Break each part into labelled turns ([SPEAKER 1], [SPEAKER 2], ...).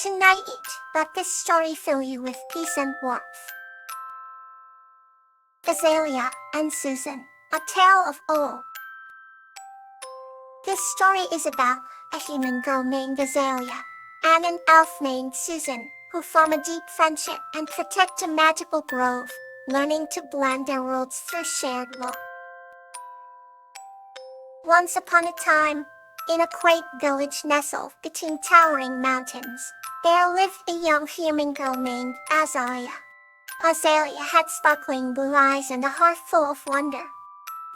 [SPEAKER 1] Tonight, let this story fill you with peace and warmth. Azalea and Susan, a tale of old. This story is about a human girl named Azalea and an elf named Susan, who form a deep friendship and protect a magical grove, learning to blend their worlds through shared love. Once upon a time, in a quaint village nestled between towering mountains, there lived a young human girl named Azalea. Azalea had sparkling blue eyes and a heart full of wonder.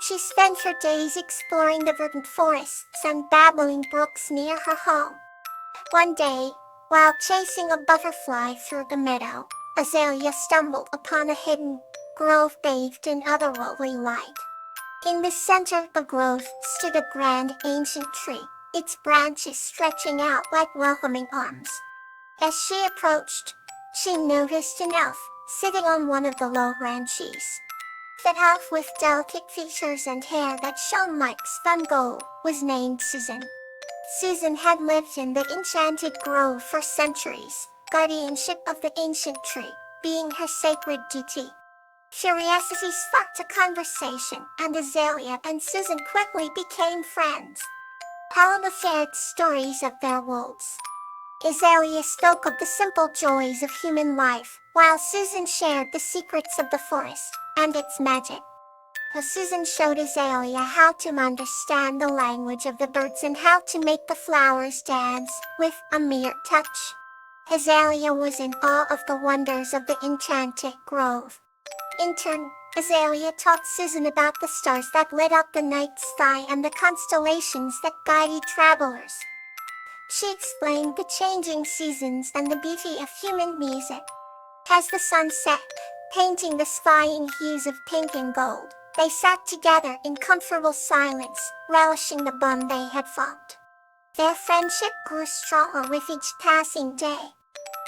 [SPEAKER 1] She spent her days exploring the verdant forests and babbling brooks near her home. One day, while chasing a butterfly through the meadow, Azalea stumbled upon a hidden grove bathed in otherworldly light. In the center of the grove stood a grand ancient tree, its branches stretching out like welcoming arms. As she approached, she noticed an elf sitting on one of the low branches. The elf, with delicate features and hair that shone like spun gold, was named Susan. Susan had lived in the enchanted grove for centuries, guardianship of the ancient tree being her sacred duty. Curiosity sparked a conversation, and Azalea and Susan quickly became friends. Telling the shared stories of their worlds. Azalea spoke of the simple joys of human life, while Susan shared the secrets of the forest and its magic. Susan showed Azalea how to understand the language of the birds and how to make the flowers dance with a mere touch. Azalea was in awe of the wonders of the enchanted grove. In turn, Azalea taught Susan about the stars that lit up the night sky and the constellations that guided travelers. She explained the changing seasons and the beauty of human music. As the sun set, painting the sky in hues of pink and gold, they sat together in comfortable silence, relishing the bond they had formed. Their friendship grew stronger with each passing day.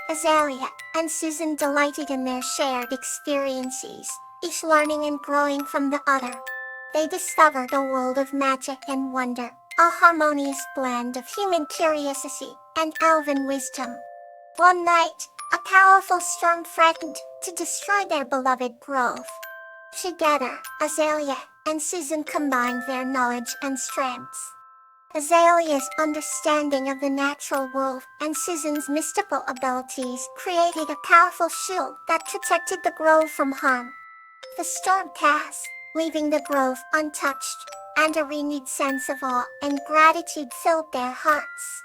[SPEAKER 1] Azalea and Susan delighted in their shared experiences, each learning and growing from the other. They discovered a world of magic and wonder, a harmonious blend of human curiosity and elven wisdom. One night, a powerful storm threatened to destroy their beloved grove. Together, Azalea and Susan combined their knowledge and strengths. Azalea's understanding of the natural world and Susan's mystical abilities created a powerful shield that protected the grove from harm. The storm passed, leaving the grove untouched, and a renewed sense of awe and gratitude filled their hearts.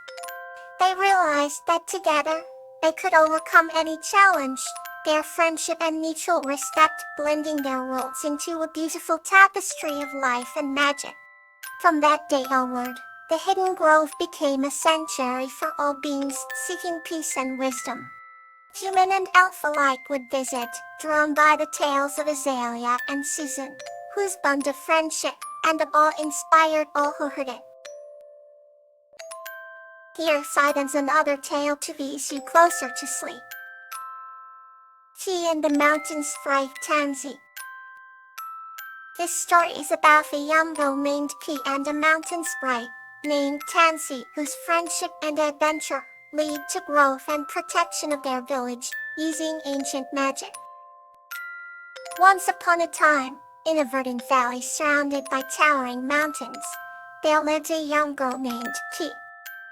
[SPEAKER 1] They realized that together, they could overcome any challenge, their friendship and mutual respect blending their worlds into a beautiful tapestry of life and magic. From that day onward, the hidden grove became a sanctuary for all beings seeking peace and wisdom. Human and elf alike would visit, drawn by the tales of Azalea and Susan, whose bond of friendship and of awe inspired all who heard it. Here ends another tale to ease you closer to sleep. Tea and the Mountain Sprite Tansy. This story is about a young girl named Tea and a mountain sprite named Tansy, whose friendship and adventure lead to growth and protection of their village, using ancient magic. Once upon a time, in a verdant valley surrounded by towering mountains, there lived a young girl named Tea.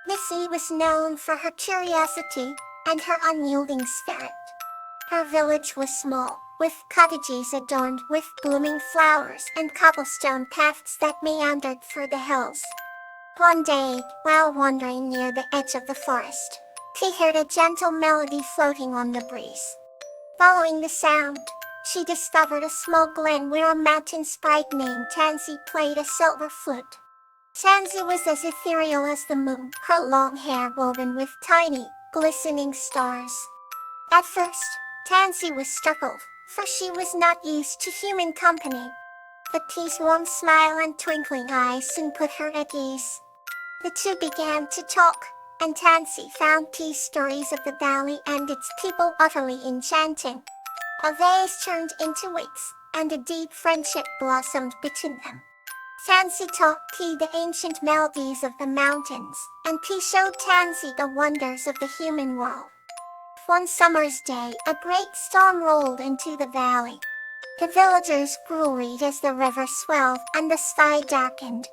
[SPEAKER 1] Missy was known for her curiosity and her unyielding spirit. Her village was small, with cottages adorned with blooming flowers and cobblestone paths that meandered through the hills. One day, while wandering near the edge of the forest, Tea heard a gentle melody floating on the breeze. Following the sound, she discovered a small glen where a mountain sprite named Tansy played a silver flute. Tansy was as ethereal as the moon, her long hair woven with tiny, glistening stars. At first, Tansy was startled, for she was not used to human company. But Tea's warm smile and twinkling eyes soon put her at ease. The two began to talk, and Tansy found Tea's stories of the valley and its people utterly enchanting. A days turned into weeks, and a deep friendship blossomed between them. Tansy taught Tea the ancient melodies of the mountains, and Tea showed Tansy the wonders of the human world, One summer's day, a great storm rolled into the valley. The villagers grew worried as the river swelled and the sky darkened.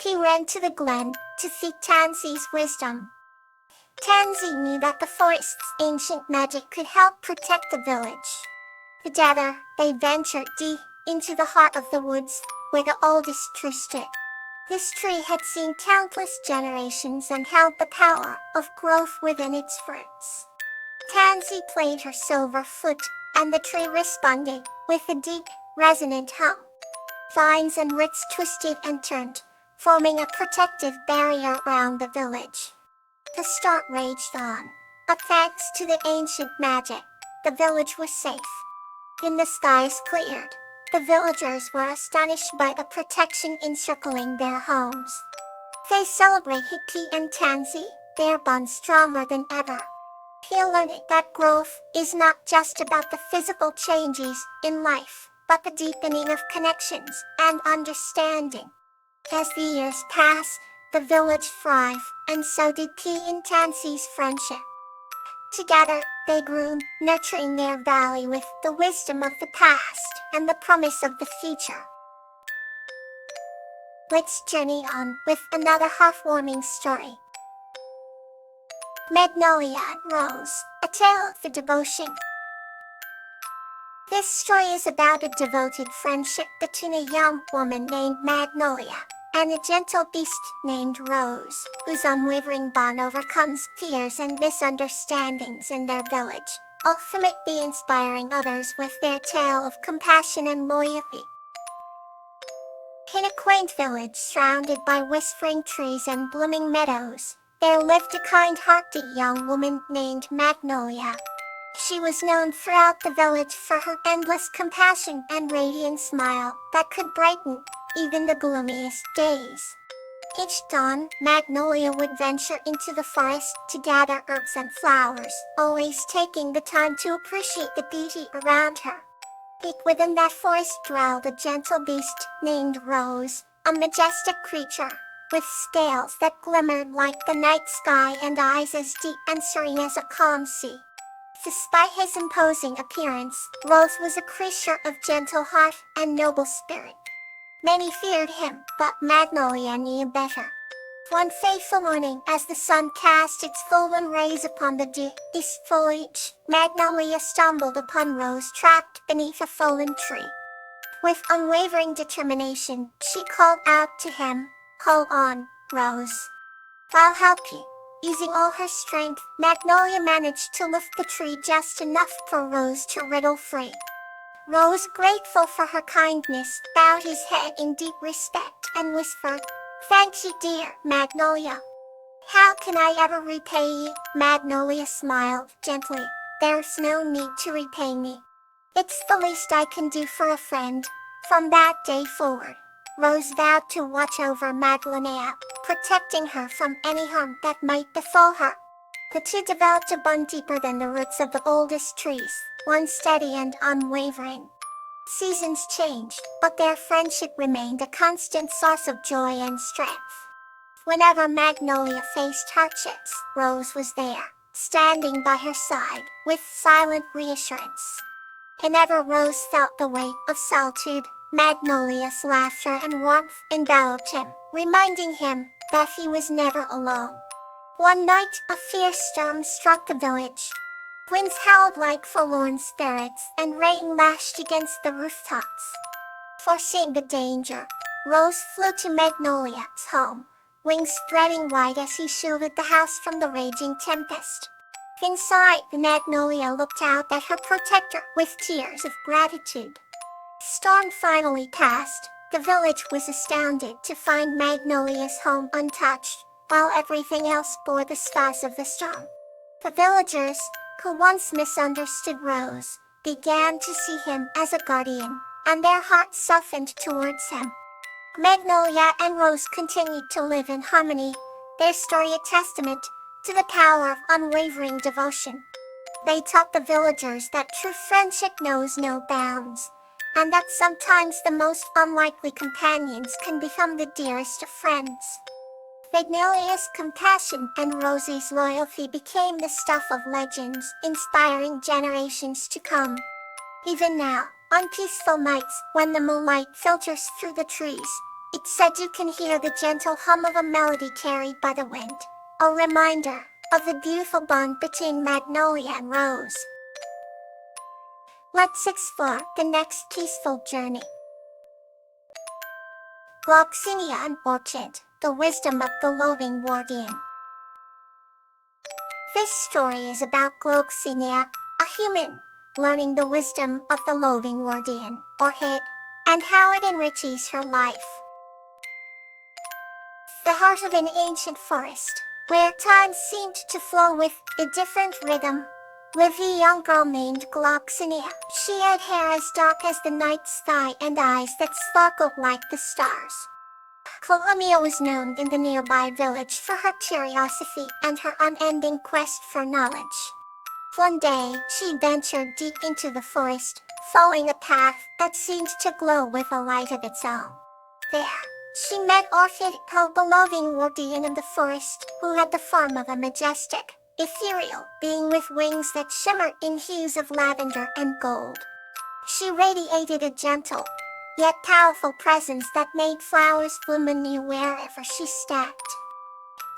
[SPEAKER 1] He ran to the glen to seek Tansy's wisdom. Tansy knew that the forest's ancient magic could help protect the village. Together, they ventured deep into the heart of the woods, where the oldest tree stood. This tree had seen countless generations and held the power of growth within its roots. Tansy played her silver flute, and the tree responded with a deep, resonant hum. Vines and roots twisted and turned, forming a protective barrier around the village. The storm raged on, but thanks to the ancient magic, the village was safe. When the skies cleared, the villagers were astonished by the protection encircling their homes. They celebrated Key and Tansy, their bond stronger than ever. He learned that growth is not just about the physical changes in life, but the deepening of connections and understanding. As the years passed, the village thrived, and so did Key and Tansy's friendship. Together, they grew, nurturing their valley with the wisdom of the past and the promise of the future. Let's journey on with another heartwarming story. Magnolia and Rose, a tale of the devotion. This story is about a devoted friendship between a young woman named Magnolia and a gentle beast named Rose, whose unwavering bond overcomes fears and misunderstandings in their village, ultimately inspiring others with their tale of compassion and loyalty. In a quaint village surrounded by whispering trees and blooming meadows, there lived a kind-hearted young woman named Magnolia. She was known throughout the village for her endless compassion and radiant smile that could brighten even the gloomiest days. Each dawn, Magnolia would venture into the forest to gather herbs and flowers, always taking the time to appreciate the beauty around her. Deep within that forest dwelled a gentle beast named Rose, a majestic creature with scales that glimmered like the night sky and eyes as deep and serene as a calm sea. Despite his imposing appearance, Rose was a creature of gentle heart and noble spirit. Many feared him, but Magnolia knew better. One fateful morning, as the sun cast its golden rays upon the deep foliage, Magnolia stumbled upon Rose trapped beneath a fallen tree. With unwavering determination, she called out to him, "Hold on, Rose. I'll help you." Using all her strength, Magnolia managed to lift the tree just enough for Rose to wriggle free. Rose, grateful for her kindness, bowed his head in deep respect and whispered, "Thank you, dear Magnolia." "How can I ever repay you?" Magnolia smiled gently. "There's no need to repay me. It's the least I can do for a friend." From that day forward, Rose vowed to watch over Magnolia, protecting her from any harm that might befall her. The two developed a bond deeper than the roots of the oldest trees, one steady and unwavering. Seasons changed, but their friendship remained a constant source of joy and strength. Whenever Magnolia faced hardships, Rose was there, standing by her side, with silent reassurance. Whenever Rose felt the weight of solitude, Magnolia's laughter and warmth enveloped him, reminding him that he was never alone. One night, a fierce storm struck the village. Winds howled like forlorn spirits, and rain lashed against the rooftops. Foreseeing the danger, Rose flew to Magnolia's home, wings spreading wide as he shielded the house from the raging tempest. Inside, Magnolia looked out at her protector with tears of gratitude. Storm finally passed. The village was astounded to find Magnolia's home untouched, while everything else bore the scars of the storm. The villagers, who once misunderstood Rose, began to see him as a guardian, and their hearts softened towards him. Magnolia and Rose continued to live in harmony, their story a testament to the power of unwavering devotion. They taught the villagers that true friendship knows no bounds, and that sometimes the most unlikely companions can become the dearest of friends. Magnolia's compassion and Rosie's loyalty became the stuff of legends, inspiring generations to come. Even now, on peaceful nights, when the moonlight filters through the trees, it's said you can hear the gentle hum of a melody carried by the wind, a reminder of the beautiful bond between Magnolia and Rose. Let's explore the next peaceful journey. Gloxinia and Orchid, the wisdom of the loving guardian. This story is about Gloxinia, a human, learning the wisdom of the loving guardian, Orchid, and how it enriches her life. The heart of an ancient forest, where time seemed to flow with a different rhythm, lived a young girl named Gloxinia. She had hair as dark as the night sky and eyes that sparkled like the stars. Gloxinia was known in the nearby village for her curiosity and her unending quest for knowledge. One day, she ventured deep into the forest, following a path that seemed to glow with a light of its own. There, she met Orchid, her beloved guardian of the forest, who had the form of a majestic, ethereal being with wings that shimmered in hues of lavender and gold. She radiated a gentle, yet powerful presence that made flowers bloom anew wherever she stepped.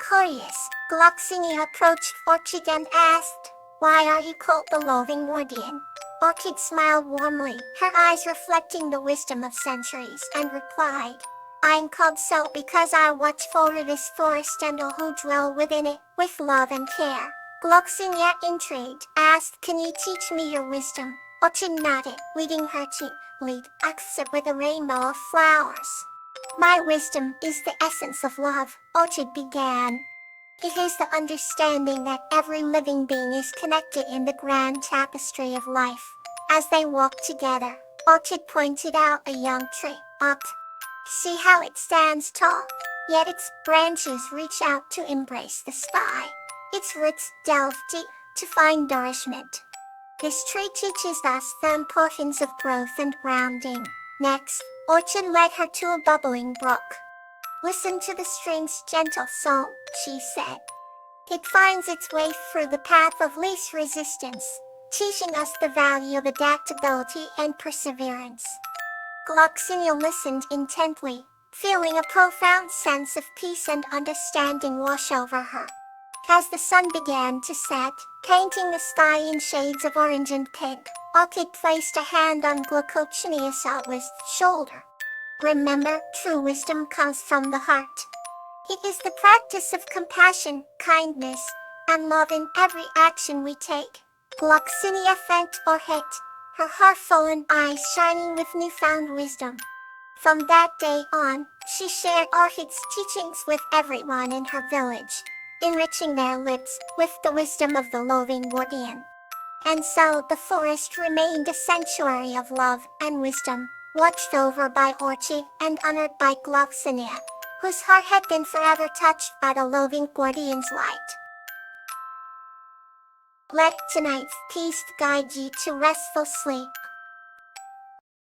[SPEAKER 1] Curious, Gloxinia approached Orchid and asked, "Why are you called the loving guardian?" Orchid smiled warmly, her eyes reflecting the wisdom of centuries, and replied, "I am called so because I watch over this forest and all who dwell within it, with love and care." Gloxinia, intrigued, asked, "Can you teach me your wisdom?" Orchid nodded, leading her to lead exit with a rainbow of flowers. "My wisdom is the essence of love," Orchid began. "It is the understanding that every living being is connected in the grand tapestry of life." As they walked together, Orchid pointed out a young tree. "Up. See how it stands tall, yet its branches reach out to embrace the sky. Its roots delve deep to find nourishment. This tree teaches us the importance of growth and grounding." Next, Orchid led her to a bubbling brook. "Listen to the stream's gentle song," she said. "It finds its way through the path of least resistance, teaching us the value of adaptability and perseverance." Gloxinia listened intently, feeling a profound sense of peace and understanding wash over her. As the sun began to set, painting the sky in shades of orange and pink, Orchid placed a hand on Gloxinia's shoulder. "Remember, true wisdom comes from the heart. It is the practice of compassion, kindness, and love in every action we take." Gloxinia thanked Orchid, her heart full and eyes shining with newfound wisdom. From that day on, she shared Orchid's teachings with everyone in her village, enriching their lives with the wisdom of the loving guardian. And so the forest remained a sanctuary of love and wisdom, watched over by Orchid and honored by Gloxinia, whose heart had been forever touched by the loving guardian's light. Let tonight's peace guide you to restful sleep.